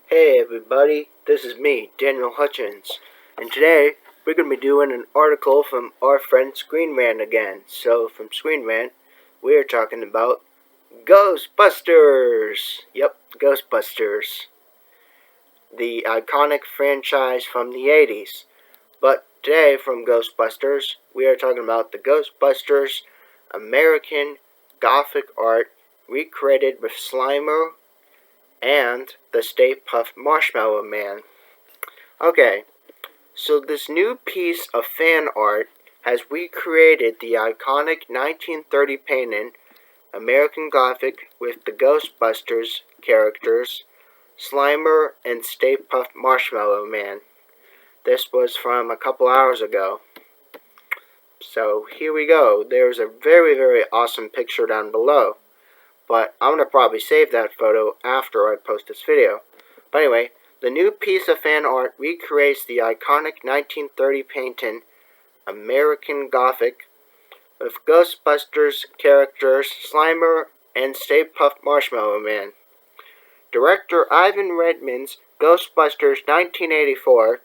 Hey everybody, this is me, Daniel Hutchins, and today we're going to be doing an article from our friend Screen Rant again. So from Screen Rant, we are talking about Ghostbusters! Yep, Ghostbusters. The iconic franchise from the 80s. But today from Ghostbusters, we are talking about the Ghostbusters American Gothic art recreated with Slimer and the Stay Puft Marshmallow Man. Okay, so this new piece of fan art has recreated the iconic 1930 painting American Gothic with the Ghostbusters characters Slimer and Stay Puft Marshmallow Man. This was from a couple hours ago. So here we go. There's a very awesome picture down below. But I'm going to probably save that photo after I post this video. But anyway, the new piece of fan art recreates the iconic 1930 painting American Gothic with Ghostbusters characters Slimer and Stay Puft Marshmallow Man. Director Ivan Reitman's Ghostbusters 1984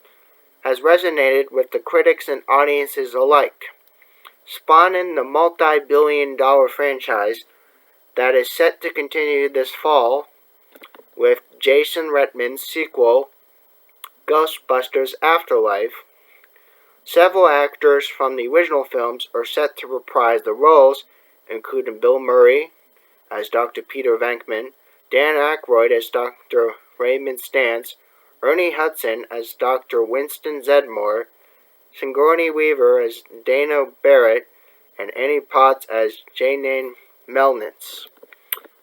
has resonated with the critics and audiences alike, spawning the multi-billion-dollar franchise that is set to continue this fall with Jason Reitman's sequel, Ghostbusters Afterlife. Several actors from the original films are set to reprise the roles, including Bill Murray as Dr. Peter Venkman, Dan Aykroyd as Dr. Raymond Stantz, Ernie Hudson as Dr. Winston Zedmore, Sigourney Weaver as Dana Barrett, and Annie Potts as Janine Melnitz.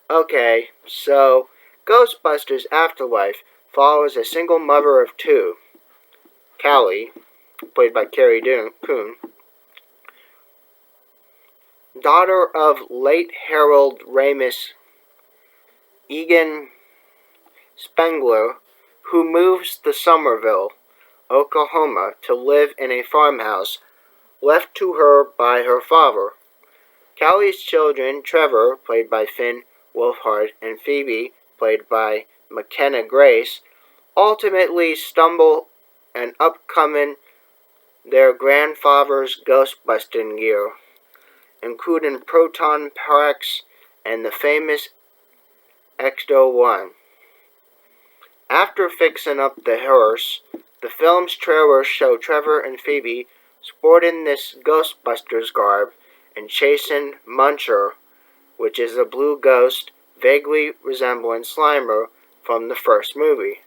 Okay, so Ghostbusters Afterlife follows a single mother of two, Callie, played by Carrie Coon, daughter of late Harold Ramis Egan Spengler, who moves to Somerville, Oklahoma, to live in a farmhouse left to her by her father. Callie's children, Trevor, played by Finn Wolfhard, and Phoebe, played by McKenna Grace, ultimately stumble and upcoming their grandfather's ghost-busting gear, including Proton Pax and the famous Ecto-1. After fixing up the hearse, the film's trailers show Trevor and Phoebe sporting this Ghostbusters garb and chasing Muncher, which is a blue ghost vaguely resembling Slimer from the first movie.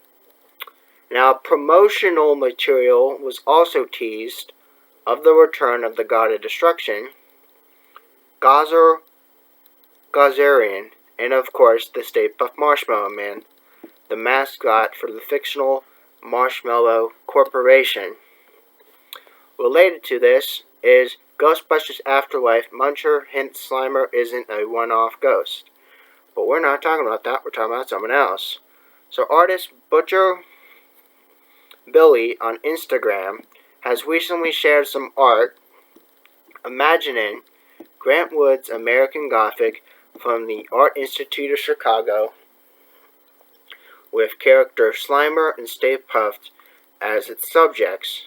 Now, promotional material was also teased of the return of the God of Destruction, Gazarian, and of course the Stay Puft Marshmallow Man, the mascot for the fictional Marshmallow Corporation. Related to this is Ghostbusters Afterlife. Muncher hints Slimer isn't a one-off ghost. But we're not talking about that, we're talking about someone else. So artist Butcher Billy on Instagram has recently shared some art imagining Grant Wood's American Gothic from the Art Institute of Chicago with character Slimer and Stay Puft as its subjects.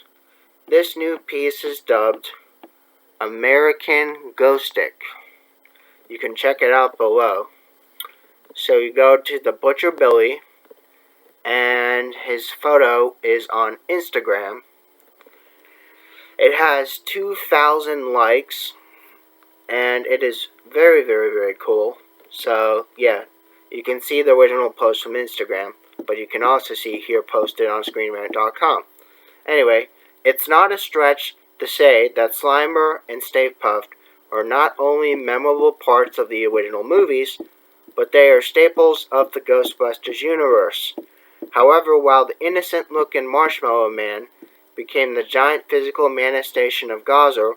This new piece is dubbed American Ghostic. You can check it out below. So you go to the Butcher Billy, and his photo is on Instagram. It has 2,000 likes, and it is very cool. So yeah, you can see the original post from Instagram, but you can also see here posted on ScreenRant.com. Anyway, it's not a stretch to say that Slimer and Stay Puft are not only memorable parts of the original movies, but they are staples of the Ghostbusters universe. However, while the innocent-looking Marshmallow Man became the giant physical manifestation of Gozer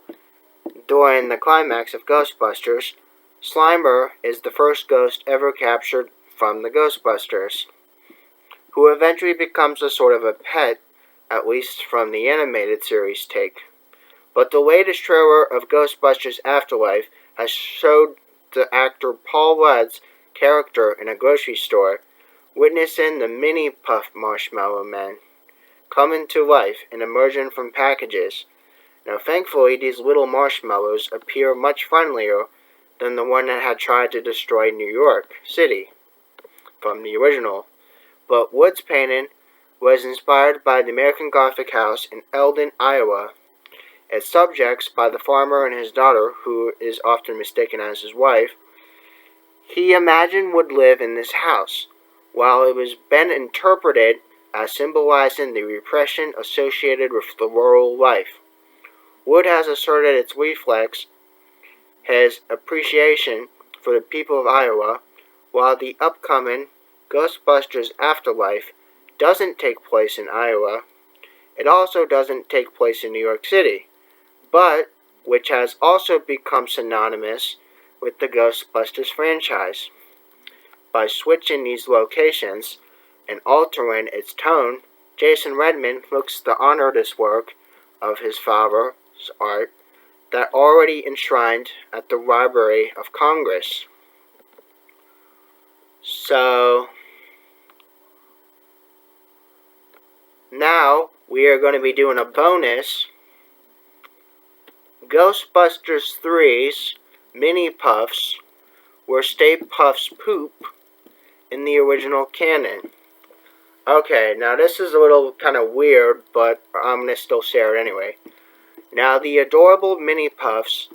during the climax of Ghostbusters, Slimer is the first ghost ever captured from the Ghostbusters, who eventually becomes a sort of a pet, at least from the animated series take. But the latest trailer of Ghostbusters Afterlife has showed the actor Paul Rudd's character in a grocery store witnessing the mini puff marshmallow men coming to life and emerging from packages. Now thankfully these little marshmallows appear much friendlier than the one that had tried to destroy New York City from the original. But Wood's painting was inspired by the American Gothic house in Eldon, Iowa. Its subjects by the farmer and his daughter, who is often mistaken as his wife, he imagined would live in this house, while it was been interpreted as symbolizing the repression associated with the rural life. Wood has asserted its reflex his appreciation for the people of Iowa, while the upcoming Ghostbusters Afterlife doesn't take place in Iowa. It also doesn't take place in New York City, but which has also become synonymous with the Ghostbusters franchise. By switching these locations and altering its tone, Jason Redman looks to honor this work of his father's art that already enshrined at the Library of Congress. So, now we are going to be doing a bonus Ghostbusters 3's mini puffs were Stay Puft's poop in the original canon. Okay, now this is a little kind of weird, but I'm going to still share it anyway. Now the adorable mini puffs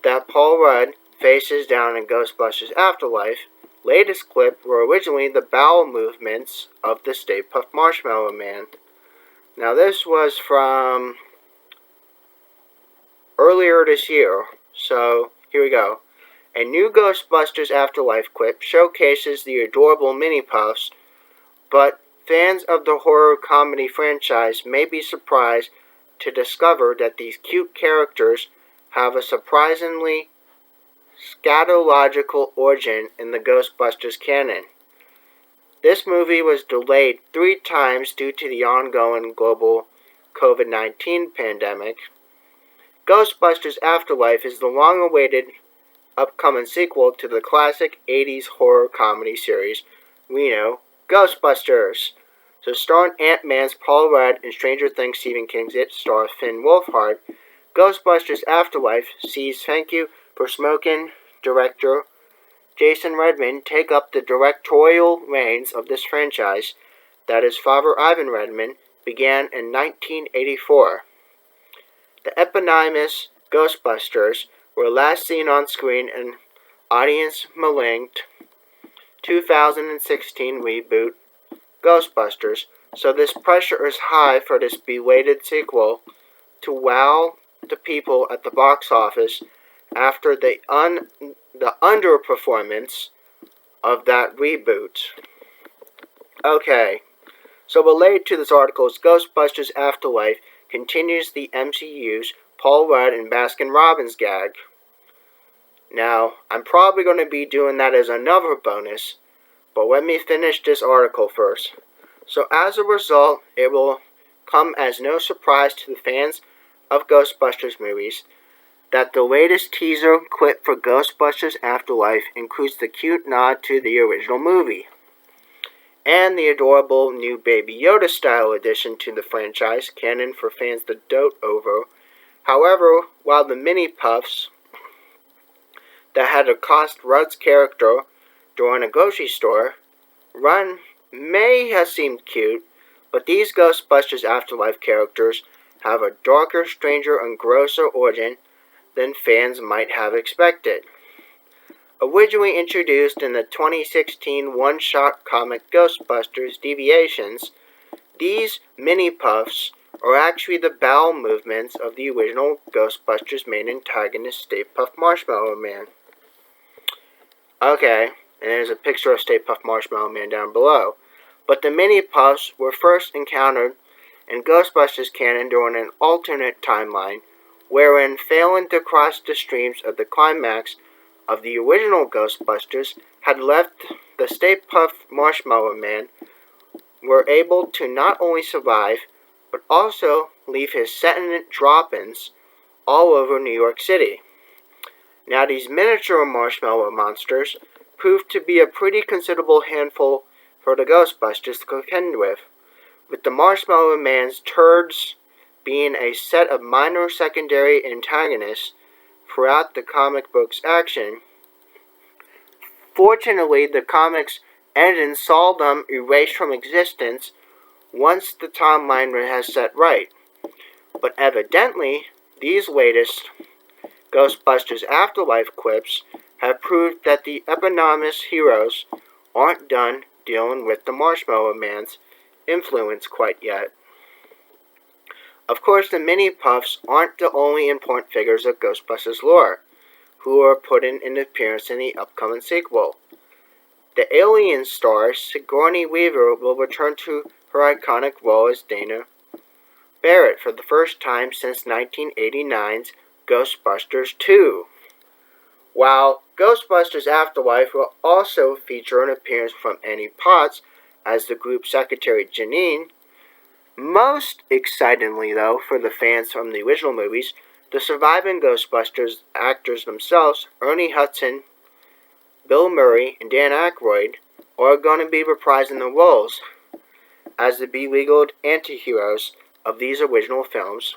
that Paul Rudd faces down in Ghostbusters Afterlife, latest clip, were originally the bowel movements of the Stay Puft Marshmallow Man. Now this was from earlier this year, so here we go. A new Ghostbusters Afterlife clip showcases the adorable mini puffs, but fans of the horror comedy franchise may be surprised to discover that these cute characters have a surprisingly scatological origin in the Ghostbusters canon. This movie was delayed 3 times due to the ongoing global COVID-19 pandemic. Ghostbusters Afterlife is the long-awaited upcoming sequel to the classic 80s horror comedy series we know, Ghostbusters. So starring Ant-Man's Paul Rudd and Stranger Things Stephen King's It star Finn Wolfhard, Ghostbusters Afterlife sees Thank You for Smoking director Jason Redman take up the directorial reins of this franchise that his father Ivan Redman began in 1984. The eponymous Ghostbusters were last seen on screen in audience-maligned 2016 reboot Ghostbusters, so this pressure is high for this belated sequel to wow the people at the box office after the underperformance of that reboot. Okay, so related to this article is Ghostbusters Afterlife continues the MCU's Paul Rudd and Baskin-Robbins gag. Now, I'm probably going to be doing that as another bonus, but let me finish this article first. So as a result, it will come as no surprise to the fans of Ghostbusters movies that the latest teaser clip for Ghostbusters Afterlife includes the cute nod to the original movie and the adorable new Baby Yoda style addition to the franchise, canon for fans to dote over. However, while the mini puffs that had accosted Rudd's character during a grocery store run may have seemed cute, but these Ghostbusters Afterlife characters have a darker, stranger, and grosser origin than fans might have expected. Originally introduced in the 2016 one-shot comic Ghostbusters Deviations, these mini puffs are actually the bowel movements of the original Ghostbusters main antagonist, Stay Puft Marshmallow Man. Okay, and there's a picture of Stay Puft Marshmallow Man down below. But the mini puffs were first encountered in Ghostbusters canon during an alternate timeline, wherein failing to cross the streams of the climax of the original Ghostbusters had left the Stay Puft Marshmallow Man were able to not only survive, but also leave his sentient droppings all over New York City. Now these miniature marshmallow monsters proved to be a pretty considerable handful for the Ghostbusters to contend with the Marshmallow Man's turds being a set of minor secondary antagonists throughout the comic book's action. Fortunately, the comics engine saw them erased from existence once the timeline has set right. But evidently, these latest Ghostbusters Afterlife clips have proved that the eponymous heroes aren't done dealing with the Marshmallow Man's influence quite yet. Of course, the mini-puffs aren't the only important figures of Ghostbusters lore who are putting an appearance in the upcoming sequel. The Alien star Sigourney Weaver will return to her iconic role as Dana Barrett for the first time since 1989's Ghostbusters 2. While Ghostbusters Afterlife will also feature an appearance from Annie Potts as the group secretary Janine. Most excitingly, though, for the fans from the original movies, the surviving Ghostbusters actors themselves, Ernie Hudson, Bill Murray, and Dan Aykroyd, are going to be reprising their roles as the beleaguered anti-heroes of these original films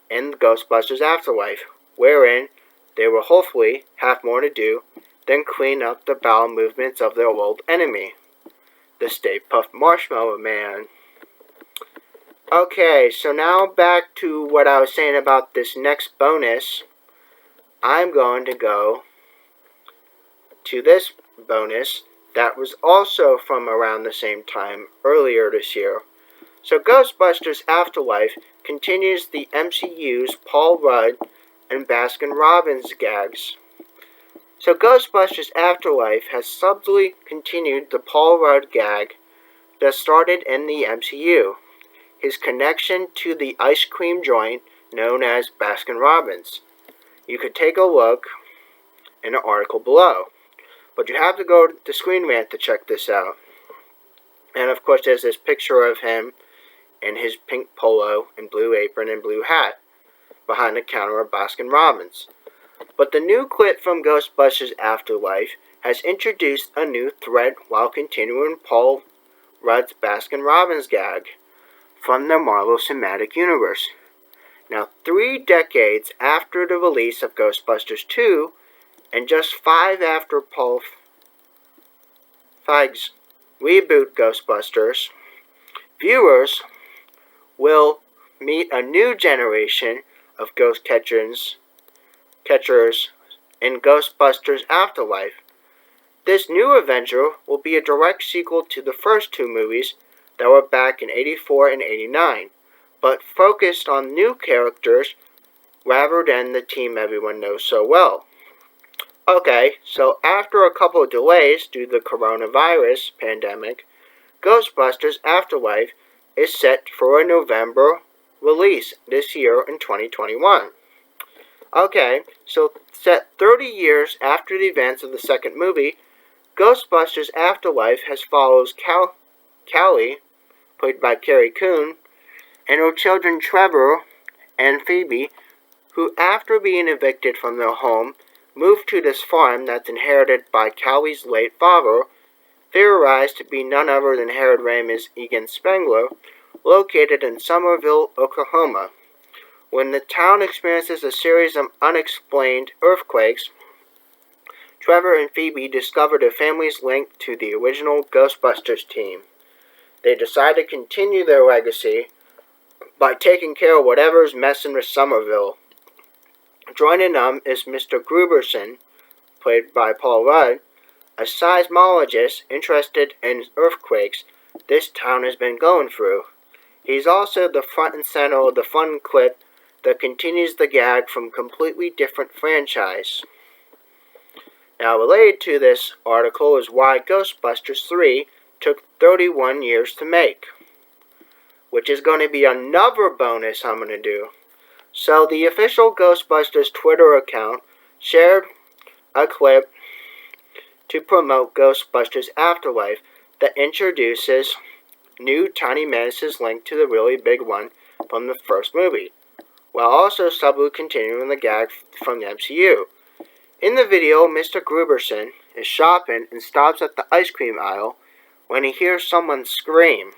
in Ghostbusters Afterlife, wherein they will hopefully have more to do than clean up the bowel movements of their old enemy, the Stay Puft Marshmallow Man. Okay, so now back to what I was saying about this next bonus. I'm going to go to this bonus that was also from around the same time earlier this year. So Ghostbusters Afterlife continues the MCU's Paul Rudd and Baskin-Robbins gags. So Ghostbusters Afterlife has subtly continued the Paul Rudd gag that started in the MCU, his connection to the ice cream joint known as Baskin-Robbins. You could take a look in the article below, but you have to go to Screen Rant to check this out. And of course there's this picture of him in his pink polo and blue apron and blue hat behind the counter of Baskin-Robbins. But the new clip from Ghostbusters Afterlife has introduced a new thread while continuing Paul Rudd's Baskin-Robbins gag from the Marvel Cinematic Universe. Now, 3 decades after the release of Ghostbusters 2, and just 5 after Paul Feig's reboot Ghostbusters, viewers will meet a new generation of ghost catchers in Ghostbusters Afterlife. This new adventure will be a direct sequel to the first 2 movies that were back in 84 and 89, but focused on new characters rather than the team everyone knows so well. Okay, so after a couple of delays due to the coronavirus pandemic, Ghostbusters Afterlife is set for a November release this year in 2021. Okay, so set 30 years after the events of the second movie, Ghostbusters Afterlife has follows Callie, played by Carrie Coon, and her children Trevor and Phoebe, who after being evicted from their home, moved to this farm that's inherited by Callie's late father, theorized to be none other than Harold Ramis Egan Spengler, located in Somerville, Oklahoma. When the town experiences a series of unexplained earthquakes, Trevor and Phoebe discover their family's link to the original Ghostbusters team. They decide to continue their legacy by taking care of whatever's messing with Somerville. Joining them is Mr. Gruberson, played by Paul Rudd, a seismologist interested in earthquakes this town has been going through. He's also the front and center of the fun clip that continues the gag from a completely different franchise. Now, related to this article is why Ghostbusters 3 took 31 years to make, which is going to be another bonus I'm going to do. So the official Ghostbusters Twitter account shared a clip to promote Ghostbusters Afterlife that introduces new Tiny Menaces linked to the really big one from the first movie, while also subtly continuing the gag from the MCU. In the video, Mr. Gruberson is shopping and stops at the ice cream aisle when he hears someone scream.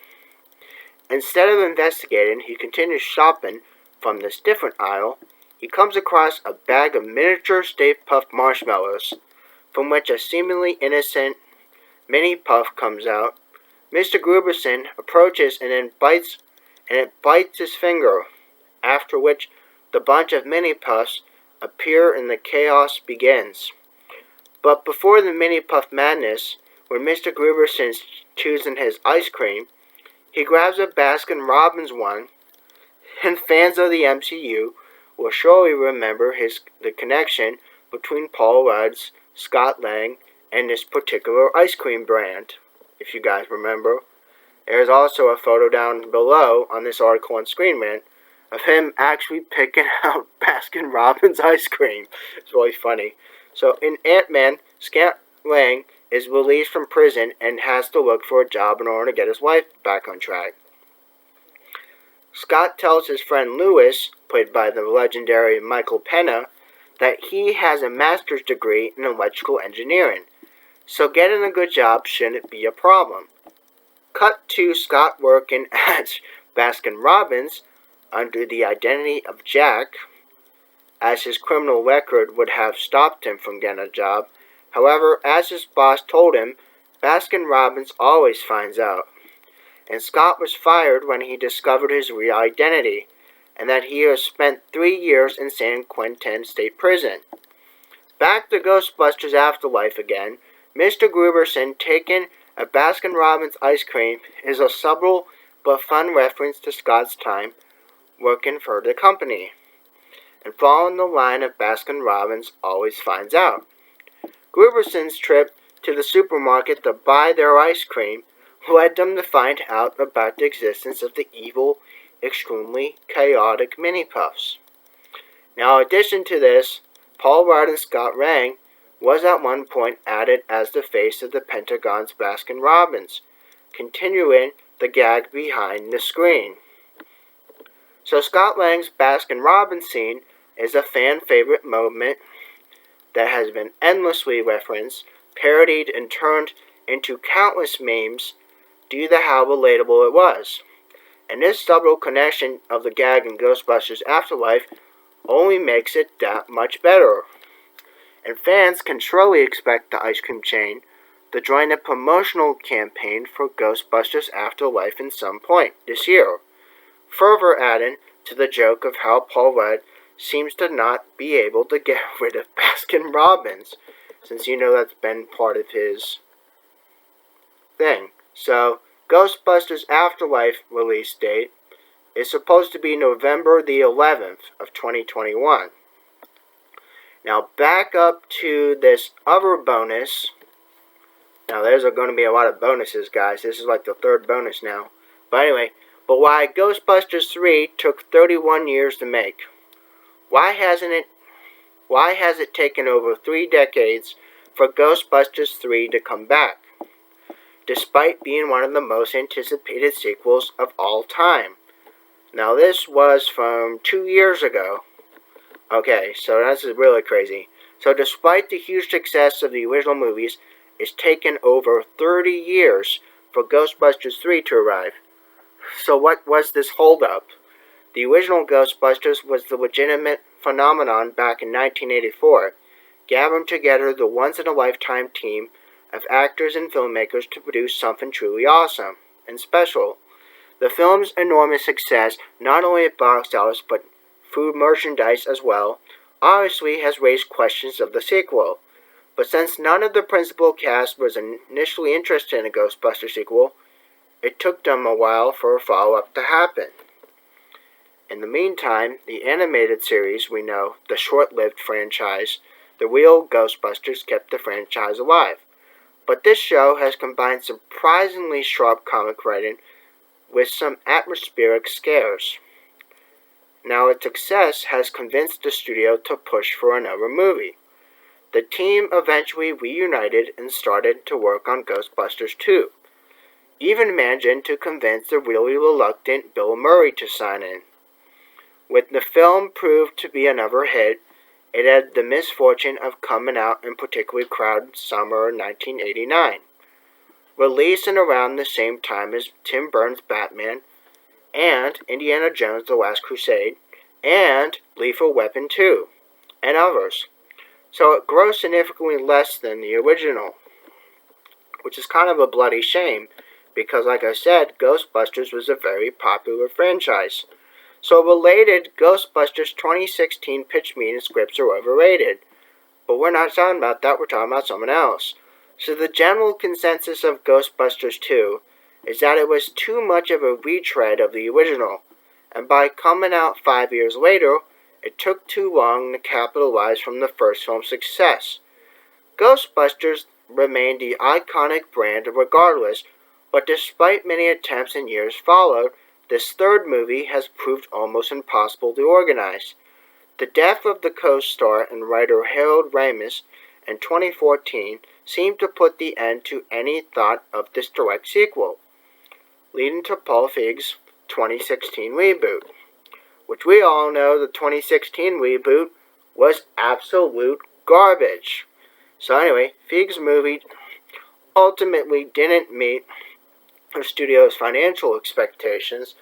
Instead of investigating, he continues shopping from this different aisle. He comes across a bag of miniature Stay Puft marshmallows, from which a seemingly innocent mini puff comes out. Mr. Gruberson approaches and it bites his finger, after which the bunch of mini puffs appear and the chaos begins. But before the mini puff madness, when Mr. Gruberson's choosing his ice cream, he grabs a Baskin Robbins one, and fans of the MCU will surely remember the connection between Paul Rudd's, Scott Lang, and this particular ice cream brand, if you guys remember. There's also a photo down below on this article on Screen Rant of him actually picking out Baskin Robbins ice cream. It's really funny. So in Ant-Man, Scott Lang is released from prison and has to look for a job in order to get his life back on track. Scott tells his friend Lewis, played by the legendary Michael Pena, that he has a master's degree in electrical engineering, so getting a good job shouldn't be a problem. Cut to Scott working at Baskin Robbins under the identity of Jack, as his criminal record would have stopped him from getting a job. However, as his boss told him, Baskin Robbins always finds out, and Scott was fired when he discovered his real identity, and that he has spent 3 years in San Quentin State Prison. Back to Ghostbusters Afterlife again, Mr. Gruberson taking a Baskin Robbins ice cream is a subtle but fun reference to Scott's time working for the company, and following the line of Baskin Robbins always finds out. Gruberson's trip to the supermarket to buy their ice cream led them to find out about the existence of the evil, extremely chaotic mini puffs. Now, in addition to this, Paul Rudd and Scott Lang was at one point added as the face of the Pentagon's Baskin Robbins, continuing the gag behind the screen. So Scott Lang's Baskin Robbins scene is a fan favorite moment that has been endlessly referenced, parodied, and turned into countless memes due to how relatable it was. And this subtle connection of the gag in Ghostbusters Afterlife only makes it that much better. And fans can surely expect the ice cream chain to join a promotional campaign for Ghostbusters Afterlife in some point this year, further adding to the joke of how Paul Rudd seems to not be able to get rid of Baskin Robbins, since you know that's been part of his thing. So, Ghostbusters Afterlife release date is supposed to be November the 11th of 2021. Now, back up to this other bonus. Now, there's going to be a lot of bonuses, guys. This is like the third bonus now. But anyway, why Ghostbusters 3 took 31 years to make. Why has it taken over 3 decades for Ghostbusters 3 to come back, despite being one of the most anticipated sequels of all time? Now, this was from 2 years ago. Okay, so this is really crazy. So despite the huge success of the original movies, it's taken over 30 years for Ghostbusters 3 to arrive. So what was this holdup? The original Ghostbusters was the legitimate phenomenon back in 1984, gathering together the once-in-a-lifetime team of actors and filmmakers to produce something truly awesome and special. The film's enormous success, not only at box office but food merchandise as well, obviously has raised questions of the sequel. But since none of the principal cast was initially interested in a Ghostbusters sequel, it took them a while for a follow-up to happen. In the meantime, the animated series we know, the short-lived franchise, The Real Ghostbusters, kept the franchise alive. But this show has combined surprisingly sharp comic writing with some atmospheric scares. Now, its success has convinced the studio to push for another movie. The team eventually reunited and started to work on Ghostbusters 2, even managing to convince the really reluctant Bill Murray to sign in. When the film proved to be another hit, it had the misfortune of coming out in particularly crowded summer 1989. releasing around the same time as Tim Burton's Batman and Indiana Jones The Last Crusade and Lethal Weapon 2 and others. So it grossed significantly less than the original, which is kind of a bloody shame because, like I said, Ghostbusters was a very popular franchise. So related, Ghostbusters 2016 pitch meeting scripts are overrated. But we're not talking about that, we're talking about something else. So the general consensus of Ghostbusters 2 is that it was too much of a retread of the original, and by coming out 5 years later, it took too long to capitalize from the first film's success. Ghostbusters remained the iconic brand regardless, but despite many attempts in years followed, this third movie has proved almost impossible to organize. The death of the co-star and writer Harold Ramis in 2014 seemed to put the end to any thought of this direct sequel, leading to Paul Feig's 2016 reboot, which we all know the 2016 reboot was absolute garbage. So anyway, Feig's movie ultimately didn't meet the studio's financial expectations,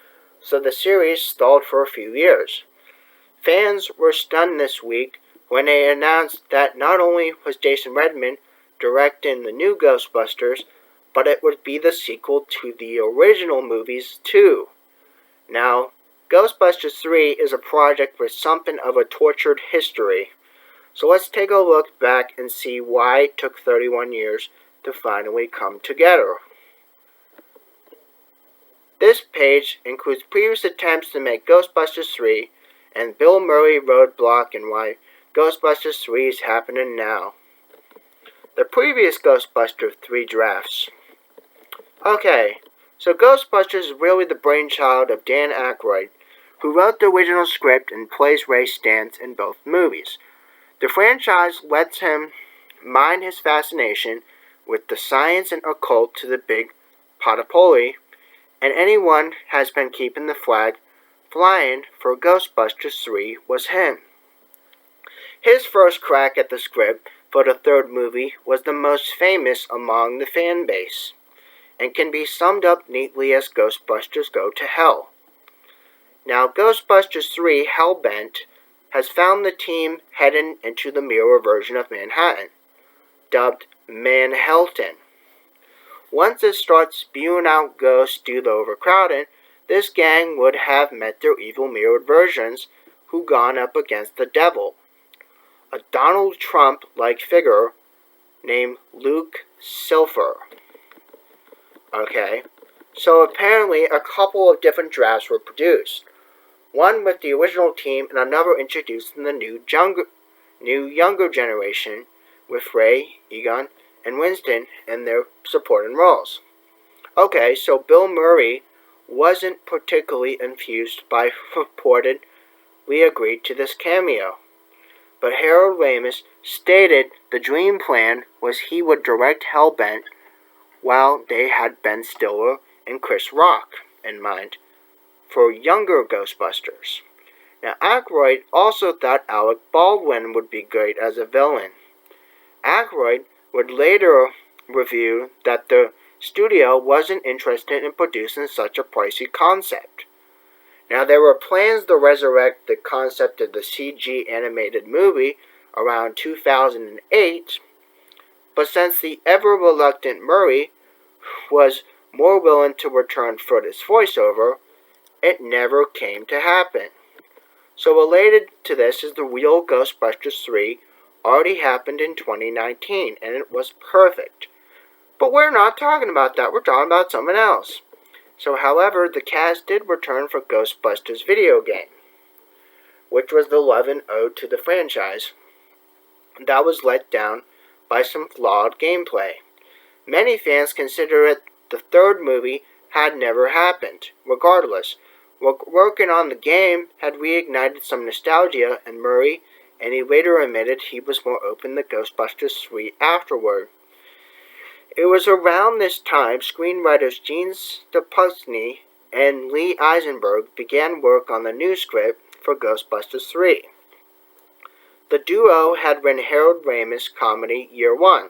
so the series stalled for a few years. Fans were stunned this week when they announced that not only was Jason Reitman directing the new Ghostbusters, but it would be the sequel to the original movies too. Now, Ghostbusters 3 is a project with something of a tortured history. So let's take a look back and see why it took 31 years to finally come together. This page includes previous attempts to make Ghostbusters 3 and Bill Murray roadblock and why Ghostbusters 3 is happening now. The previous Ghostbusters 3 drafts. Okay, so Ghostbusters is really the brainchild of Dan Aykroyd, who wrote the original script and plays Ray Stantz in both movies. The franchise lets him mine his fascination with the science and occult to the big potapoli, and anyone has been keeping the flag flying for Ghostbusters 3 was him. His first crack at the script for the third movie was the most famous among the fan base, and can be summed up neatly as Ghostbusters Go to Hell. Now, Ghostbusters 3 Hellbent has found the team heading into the mirror version of Manhattan, dubbed Manhattan. Once it starts spewing out ghosts due to overcrowding, this gang would have met their evil mirrored versions who gone up against the devil, a Donald Trump-like figure named Luke Silver. Okay, so apparently a couple of different drafts were produced. One with the original team and another introducing the new younger generation with Ray, Egon, and Winston in their supporting roles. Okay, so Bill Murray wasn't particularly enthused by reportedly agreed to this cameo. But Harold Ramis stated the dream plan was he would direct Hellbent while they had Ben Stiller and Chris Rock in mind for younger Ghostbusters. Now, Aykroyd also thought Alec Baldwin would be great as a villain. Aykroyd would later review that the studio wasn't interested in producing such a pricey concept. Now, there were plans to resurrect the concept of the CG animated movie around 2008, but since the ever-reluctant Murray was more willing to return for this voiceover, it never came to happen. So related to this is the real Ghostbusters 3 already happened in 2019, and it was perfect. But we're not talking about that, we're talking about something else. So however, the cast did return for Ghostbusters video game, which was the love and ode to the franchise. That was let down by some flawed gameplay. Many fans consider it the third movie had never happened. Regardless, working on the game had reignited some nostalgia in Murray, and he later admitted he was more open to Ghostbusters 3 afterward. It was around this time screenwriters Gene Stupnitsky and Lee Eisenberg began work on the new script for Ghostbusters 3. The duo had written Harold Ramis' comedy Year One,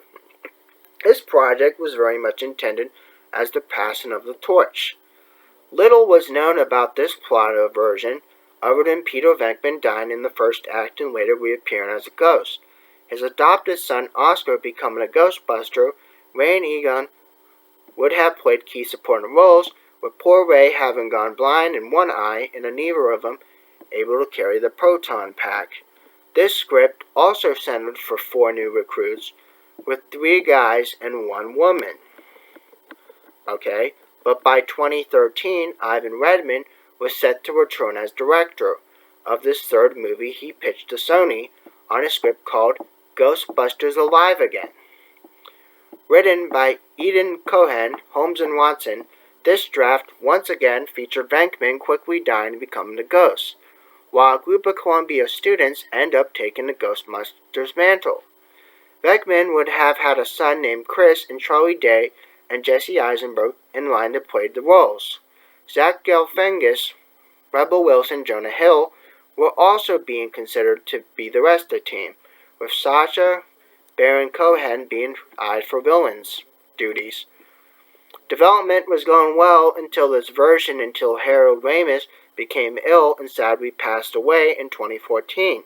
This project was very much intended as the passing of the torch. Little was known about this plot version, other than Peter Venkman dying in the first act and later reappearing as a ghost. His adopted son Oscar becoming a Ghostbuster. Ray and Egon would have played key supporting roles, with poor Ray having gone blind in one eye and neither of them able to carry the proton pack. This script also centered for 4 new recruits, with 3 guys and 1 woman. Okay, but by 2013, Ivan Reitman was set to return as director of this 3rd movie he pitched to Sony on a script called Ghostbusters Alive Again. Written by Eden Cohen, Holmes and Watson, this draft once again featured Venkman quickly dying and becoming the ghost, while a group of Columbia students end up taking the Ghostbusters mantle. Venkman would have had a son named Chris, and Charlie Day and Jesse Eisenberg in line to play the roles. Zach Galifianakis, Rebel Wilson, Jonah Hill were also being considered to be the rest of the team, with Sacha Baron Cohen being eyed for villains duties. Development was going well until Harold Ramis became ill and sadly passed away in 2014.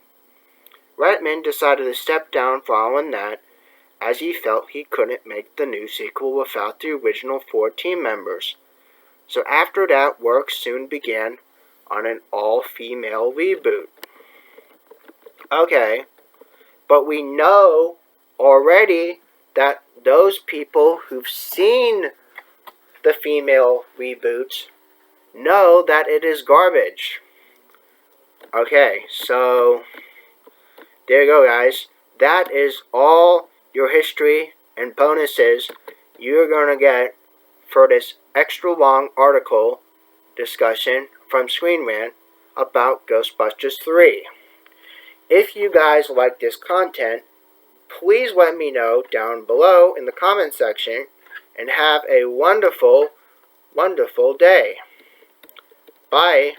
Reitman decided to step down following that, as he felt he couldn't make the new sequel without the original 4 team members. So after that, work soon began on an all-female reboot. Okay, but we know already that those people who've seen the female reboots know that it is garbage. Okay, so there you go, guys. That is all your history and bonuses you're going to get for this extra long article discussion from Screen Rant about Ghostbusters 3. If you guys like this content, please let me know down below in the comment section, and have a wonderful, wonderful day. Bye.